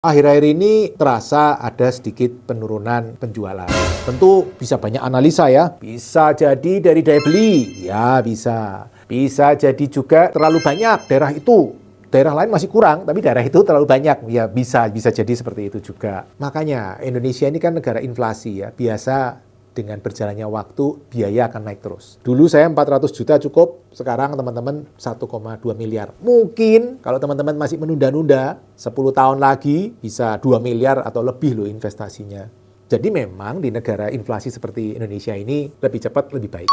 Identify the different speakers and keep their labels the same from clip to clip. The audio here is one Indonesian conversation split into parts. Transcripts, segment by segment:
Speaker 1: Akhir-akhir ini terasa ada sedikit penurunan penjualan. Tentu bisa banyak analisa ya. Bisa jadi dari daya beli, ya bisa. Bisa jadi juga terlalu banyak daerah itu. Daerah lain masih kurang, tapi daerah itu terlalu banyak. Ya bisa jadi seperti itu juga. Makanya Indonesia ini kan negara inflasi ya. Biasa dengan berjalannya waktu, biaya akan naik terus. Dulu saya 400 juta cukup, sekarang teman-teman 1,2 miliar. Mungkin kalau teman-teman masih menunda-nunda, 10 tahun lagi bisa 2 miliar atau lebih loh investasinya. Jadi memang di negara inflasi seperti Indonesia ini lebih cepat, lebih baik.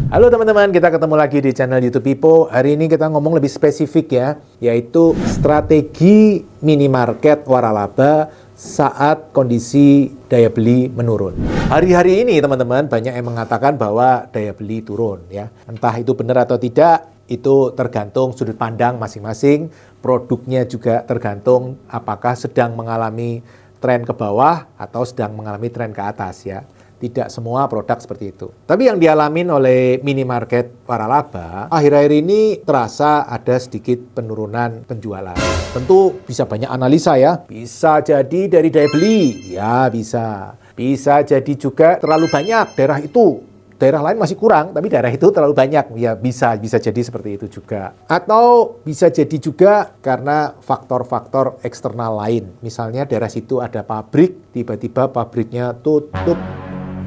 Speaker 1: Halo teman-teman, kita ketemu lagi di channel YouTube Pipo. Hari ini kita ngomong lebih spesifik ya, yaitu strategi minimarket waralaba saat kondisi daya beli menurun. Hari-hari ini teman-teman banyak yang mengatakan bahwa daya beli turun ya. Entah itu benar atau tidak, itu tergantung sudut pandang masing-masing. Produknya juga tergantung apakah sedang mengalami tren ke bawah atau sedang mengalami tren ke atas ya. Tidak semua produk seperti itu. Tapi yang dialamin oleh minimarket waralaba, akhir-akhir ini terasa ada sedikit penurunan penjualan. Tentu bisa banyak analisa ya. Bisa jadi dari daya beli, ya bisa. Bisa jadi juga terlalu banyak daerah itu. Daerah lain masih kurang, tapi daerah itu terlalu banyak. Ya bisa jadi seperti itu juga. Atau bisa jadi juga karena faktor-faktor eksternal lain. Misalnya daerah situ ada pabrik, tiba-tiba pabriknya tutup,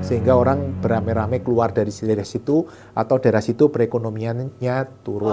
Speaker 1: sehingga orang beramai-ramai keluar dari daerah situ, atau daerah situ perekonomiannya turun.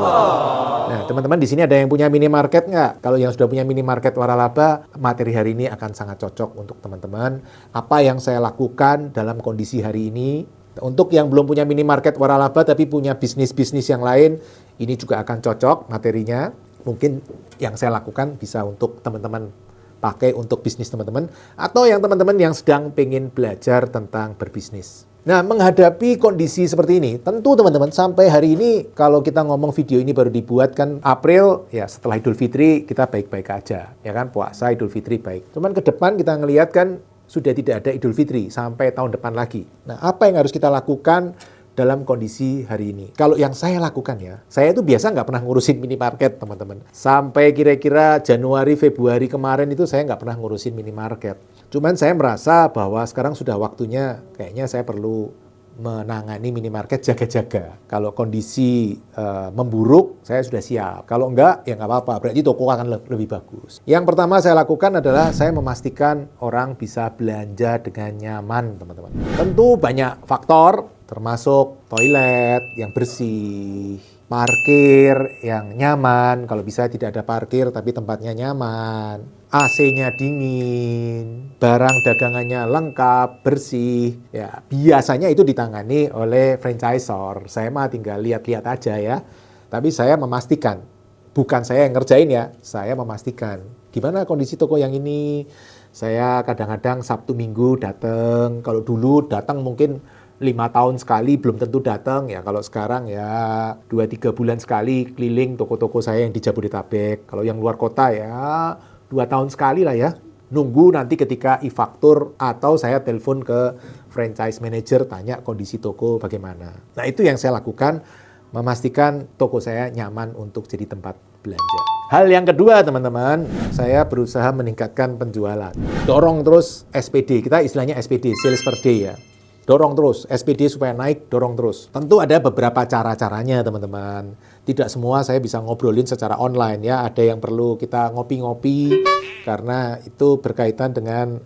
Speaker 1: Nah, teman-teman di sini ada yang punya minimarket nggak? Kalau yang sudah punya minimarket waralaba, materi hari ini akan sangat cocok untuk teman-teman. Apa yang saya lakukan dalam kondisi hari ini? Untuk yang belum punya minimarket waralaba tapi punya bisnis-bisnis yang lain, ini juga akan cocok materinya. Mungkin yang saya lakukan bisa untuk teman-teman pakai untuk bisnis teman-teman, atau yang teman-teman yang sedang pengen belajar tentang berbisnis. Nah, menghadapi kondisi seperti ini, tentu teman-teman sampai hari ini, kalau kita ngomong video ini baru dibuat kan April, ya setelah Idul Fitri kita baik-baik aja, ya kan, puasa Idul Fitri baik. Cuman ke depan kita ngelihat kan sudah tidak ada Idul Fitri sampai tahun depan lagi. Nah, apa yang harus kita lakukan dalam kondisi hari ini? Kalau yang saya lakukan ya, saya itu biasa nggak pernah ngurusin minimarket teman-teman. Sampai kira-kira Januari, Februari kemarin itu saya nggak pernah ngurusin minimarket. Cuman saya merasa bahwa sekarang sudah waktunya kayaknya saya perlu menangani minimarket jaga-jaga. Kalau kondisi memburuk, saya sudah siap. Kalau enggak, ya nggak apa-apa. Berarti toko akan lebih bagus. Yang pertama saya lakukan adalah saya memastikan orang bisa belanja dengan nyaman, teman-teman. Tentu banyak faktor, termasuk toilet yang bersih, parkir yang nyaman, kalau bisa tidak ada parkir tapi tempatnya nyaman, AC-nya dingin, barang dagangannya lengkap, bersih. Ya, biasanya itu ditangani oleh franchisor. Saya mah tinggal lihat-lihat aja ya. Tapi saya memastikan, bukan saya yang ngerjain ya, saya memastikan gimana kondisi toko yang ini. Saya kadang-kadang Sabtu Minggu datang, kalau dulu datang mungkin 5 tahun sekali belum tentu datang ya. Kalau sekarang ya 2-3 bulan sekali keliling toko-toko saya yang di Jabodetabek. Kalau yang luar kota ya 2 tahun sekali lah ya. Nunggu nanti ketika e-faktur atau saya telepon ke franchise manager tanya kondisi toko bagaimana. Nah, itu yang saya lakukan, memastikan toko saya nyaman untuk jadi tempat belanja. Hal yang kedua teman-teman, saya berusaha meningkatkan penjualan. Dorong terus SPD, kita istilahnya SPD, sales per day ya. Dorong terus, SPD supaya naik, dorong terus. Tentu ada beberapa cara-caranya teman-teman. Tidak semua saya bisa ngobrolin secara online ya. Ada yang perlu kita ngopi-ngopi karena itu berkaitan dengan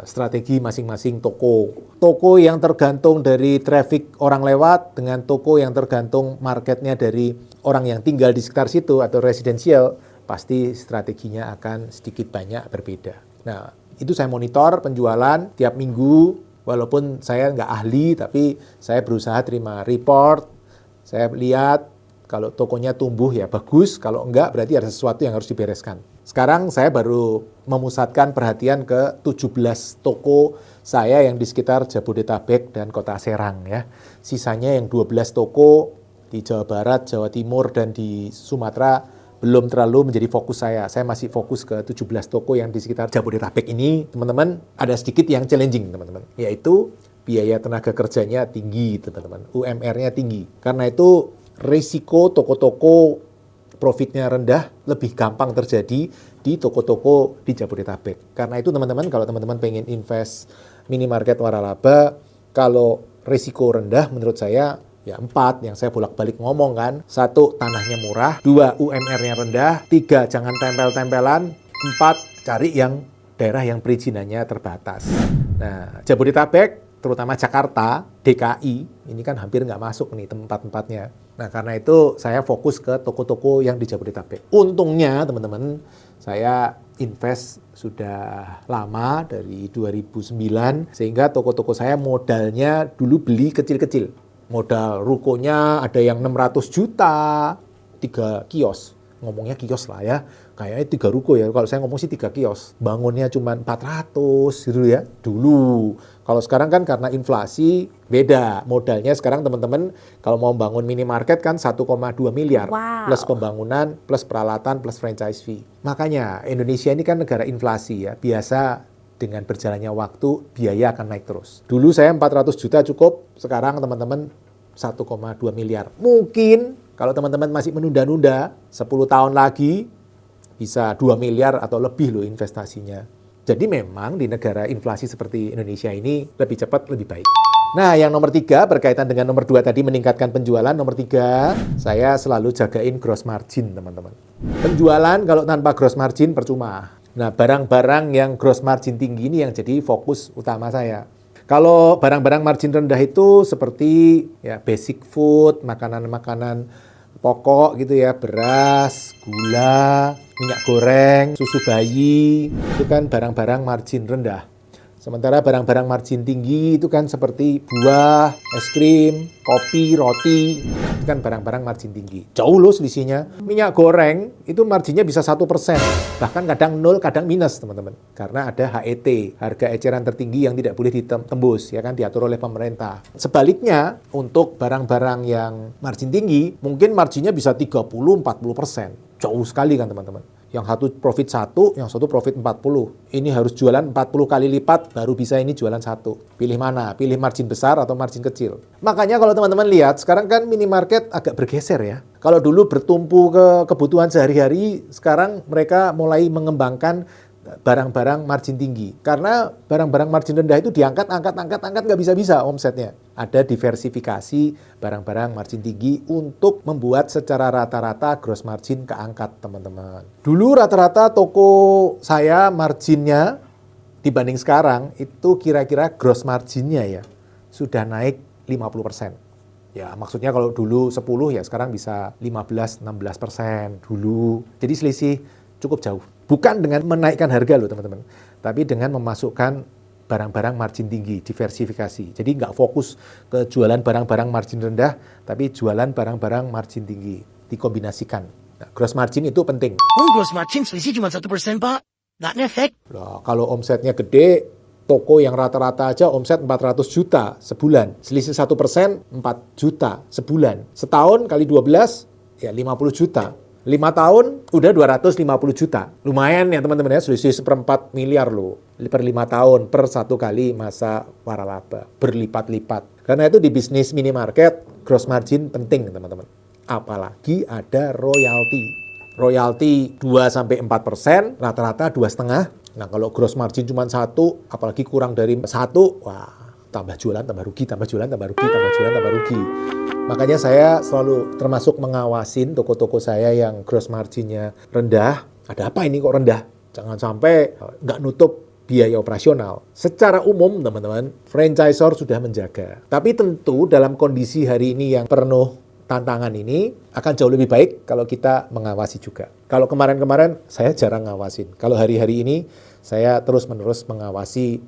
Speaker 1: strategi masing-masing toko. Toko yang tergantung dari traffic orang lewat dengan toko yang tergantung marketnya dari orang yang tinggal di sekitar situ atau residensial, pasti strateginya akan sedikit banyak berbeda. Nah, itu saya monitor penjualan tiap minggu. Walaupun saya nggak ahli, tapi saya berusaha terima report. Saya lihat kalau tokonya tumbuh ya bagus, kalau enggak berarti ada sesuatu yang harus dibereskan. Sekarang saya baru memusatkan perhatian ke 17 toko saya yang di sekitar Jabodetabek dan Kota Serang ya. Sisanya yang 12 toko di Jawa Barat, Jawa Timur, dan di Sumatera belum terlalu menjadi fokus saya. Saya masih fokus ke 17 toko yang di sekitar Jabodetabek ini. Teman-teman, ada sedikit yang challenging, teman-teman. Yaitu biaya tenaga kerjanya tinggi, teman-teman. UMR-nya tinggi. Karena itu risiko toko-toko profitnya rendah lebih gampang terjadi di toko-toko di Jabodetabek. Karena itu teman-teman, kalau teman-teman pengen invest minimarket waralaba, kalau risiko rendah menurut saya ya 4 yang saya bolak-balik ngomong kan. 1, tanahnya murah. 2, UMR-nya rendah. 3, jangan tempel-tempelan. 4, cari yang daerah yang perizinannya terbatas. Nah, Jabodetabek, terutama Jakarta, DKI, ini kan hampir nggak masuk nih tempat-tempatnya. Nah, karena itu saya fokus ke toko-toko yang di Jabodetabek. Untungnya, teman-teman, saya invest sudah lama, dari 2009, sehingga toko-toko saya modalnya dulu beli kecil-kecil. Modal rukonya ada yang 600 juta, 3 kios. Ngomongnya kios lah ya, kayaknya 3 ruko ya. Kalau saya ngomong sih 3 kios. Bangunnya cuma 400 gitu ya, dulu. Kalau sekarang kan karena inflasi beda. Modalnya sekarang teman-teman kalau mau bangun minimarket kan 1,2 miliar.
Speaker 2: Wow.
Speaker 1: Plus pembangunan, plus peralatan, plus franchise fee. Makanya Indonesia ini kan negara inflasi ya. Biasa dengan berjalannya waktu biaya akan naik terus. Dulu saya 400 juta cukup, sekarang teman-teman 1,2 miliar. Mungkin kalau teman-teman masih menunda-nunda, 10 tahun lagi bisa 2 miliar atau lebih loh investasinya. Jadi memang di negara inflasi seperti Indonesia ini lebih cepat, lebih baik. Nah, yang nomor 3 berkaitan dengan nomor 2 tadi, meningkatkan penjualan. Nomor 3, saya selalu jagain gross margin, teman-teman. Penjualan kalau tanpa gross margin percuma. Nah, barang-barang yang gross margin tinggi ini yang jadi fokus utama saya. Kalau barang-barang margin rendah itu seperti ya basic food, makanan-makanan pokok gitu ya, beras, gula, minyak goreng, susu bayi, itu kan barang-barang margin rendah. Sementara barang-barang margin tinggi itu kan seperti buah, es krim, kopi, roti, itu kan barang-barang margin tinggi. Jauh loh selisihnya. Minyak goreng itu marginnya bisa 1%, bahkan kadang 0, kadang minus teman-teman. Karena ada HET, harga eceran tertinggi yang tidak boleh ditembus, ya kan, diatur oleh pemerintah. Sebaliknya, untuk barang-barang yang margin tinggi, mungkin marginnya bisa 30-40%. Jauh sekali kan teman-teman. Yang satu profit 1, yang satu profit 40. Ini harus jualan 40 kali lipat, baru bisa ini jualan 1. Pilih mana? Pilih margin besar atau margin kecil? Makanya kalau teman-teman lihat, sekarang kan minimarket agak bergeser ya. Kalau dulu bertumpu ke kebutuhan sehari-hari, sekarang mereka mulai mengembangkan barang-barang margin tinggi. Karena barang-barang margin rendah itu diangkat, nggak bisa-bisa omsetnya. Ada diversifikasi barang-barang margin tinggi untuk membuat secara rata-rata gross margin keangkat, teman-teman. Dulu rata-rata toko saya marginnya dibanding sekarang itu kira-kira gross marginnya ya sudah naik 50%. Ya, maksudnya kalau dulu 10 ya sekarang bisa 15-16% dulu. Jadi selisih cukup jauh. Bukan dengan menaikkan harga loh teman-teman, tapi dengan memasukkan barang-barang margin tinggi, diversifikasi. Jadi nggak fokus ke jualan barang-barang margin rendah, tapi jualan barang-barang margin tinggi, dikombinasikan. Nah, gross margin itu penting.
Speaker 2: Gross margin selisih cuma 1%, Pak. Nggak ngefek.
Speaker 1: Loh, kalau omsetnya gede, toko yang rata-rata aja omset 400 juta sebulan. Selisih 1%, 4 juta sebulan. Setahun kali 12, ya 50 juta. 5 tahun udah 250 juta. Lumayan ya teman-teman ya, selisih 1/4 miliar loh. Per 5 tahun, per 1 kali masa waralaba. Berlipat-lipat. Karena itu di bisnis minimarket, gross margin penting teman-teman. Apalagi ada royalti. Royalti 2-4%, rata-rata 2,5%. Nah kalau gross margin cuma 1, apalagi kurang dari 1, wah tambah jualan, tambah rugi, tambah jualan, tambah rugi, tambah jualan, tambah rugi. Makanya saya selalu termasuk mengawasin toko-toko saya yang gross marginnya rendah. Ada apa ini kok rendah? Jangan sampai nggak nutup biaya operasional. Secara umum teman-teman, franchisor sudah menjaga. Tapi tentu dalam kondisi hari ini yang penuh tantangan ini akan jauh lebih baik kalau kita mengawasi juga. Kalau kemarin-kemarin saya jarang ngawasin. Kalau hari-hari ini saya terus-menerus mengawasi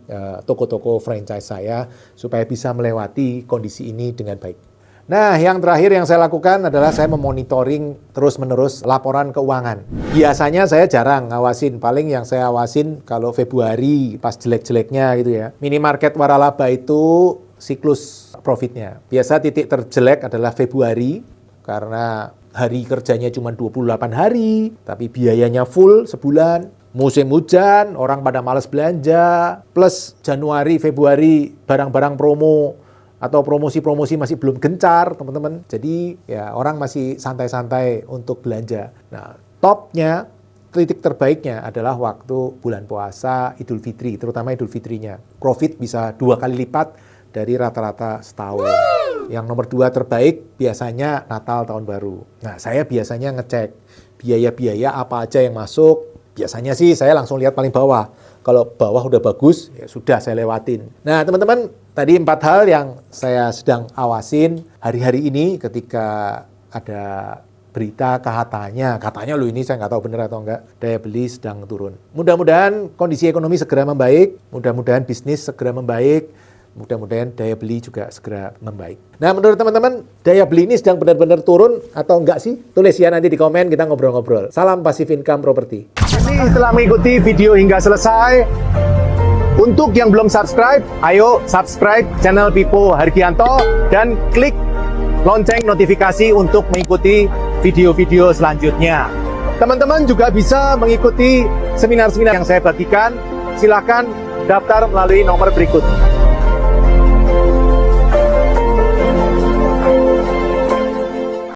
Speaker 1: toko-toko franchise saya supaya bisa melewati kondisi ini dengan baik. Nah, yang terakhir yang saya lakukan adalah saya memonitoring terus-menerus laporan keuangan. Biasanya saya jarang ngawasin, paling yang saya awasin kalau Februari pas jelek-jeleknya gitu ya. Minimarket waralaba itu siklus profitnya. Biasa titik terjelek adalah Februari karena hari kerjanya cuma 28 hari, tapi biayanya full sebulan. Musim hujan, orang pada males belanja, plus Januari, Februari barang-barang promo atau promosi-promosi masih belum gencar, teman-teman. Jadi ya orang masih santai-santai untuk belanja. Nah, topnya, titik terbaiknya adalah waktu bulan puasa, Idul Fitri, terutama Idul Fitrinya. Profit bisa 2 kali lipat dari rata-rata setahun. Yang nomor 2 terbaik biasanya Natal Tahun Baru. Nah, saya biasanya ngecek biaya-biaya apa aja yang masuk. Biasanya sih saya langsung lihat paling bawah. Kalau bawah udah bagus, ya sudah saya lewatin. Nah, teman-teman, tadi 4 hal yang saya sedang awasin hari-hari ini ketika ada berita katanya loh, ini saya nggak tahu benar atau enggak, daya beli sedang turun. Mudah-mudahan kondisi ekonomi segera membaik, mudah-mudahan bisnis segera membaik, mudah-mudahan daya beli juga segera membaik. Nah, menurut teman-teman, daya beli ini sedang benar-benar turun atau enggak sih? Tulis ya nanti di komen, kita ngobrol-ngobrol. Salam Passive Income Property.
Speaker 3: Ini setelah mengikuti video hingga selesai, untuk yang belum subscribe, ayo subscribe channel Pipo Hargianto dan klik lonceng notifikasi untuk mengikuti video-video selanjutnya. Teman-teman juga bisa mengikuti seminar-seminar yang saya bagikan. Silakan daftar melalui nomor berikut.